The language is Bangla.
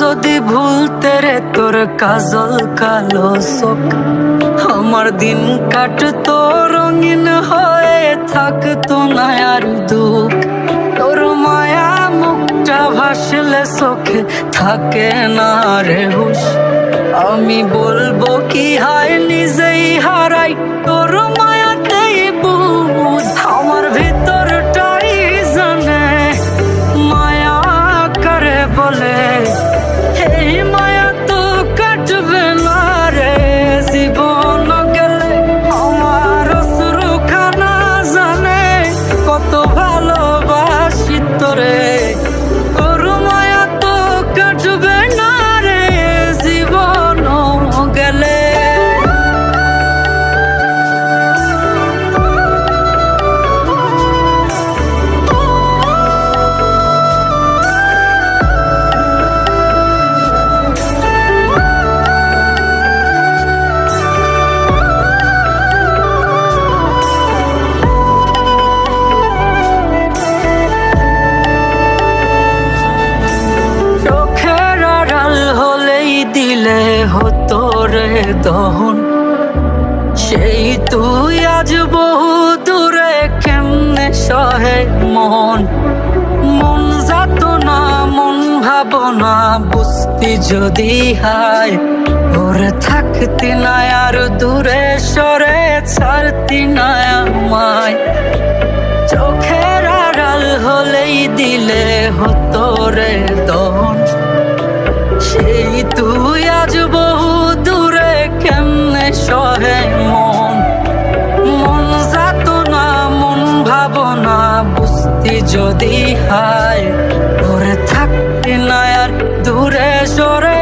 যদি ভুলতে রে তোর কাজল কালো চোখ, আমার দিন কাটতো রঙিন হয়ে থাকতো না আর দুঃখ। তোর মায়া মুখটা ভাসলে চোখে থাকে না রে হুশ। আমি বলবো কি হায় নিজেই হারাই তোর মায়াতেই বুঝ। আমার ভিতরটাই জানে মায়া করে বলে, এই মায়া তো কাটবে না রে জীবন গেলে। আমার অশ্রুখানা জানে কত ভালোবাসি তোরে, তোর মায়া তো কাটবে না রে জীবন গেলে। দিলে হতো রে দহন, সেই তুই আজ বহু দূরে কেমনে সহে মন। মন যাত না মন ভাবনা বুঝতি যদি হায়, ওরে থাকতি না আর দূরে সরে ছাড়তি না আমায়। চোখের আড়াল হলেই দিলে হতো রে দহন, সেই তুই আজ বহু দূরে কেমনে সহে মন। মন যাত না মন ভাবনা বুঝতি যদি হায়, ওরে থাকতি না আর দূরে সরে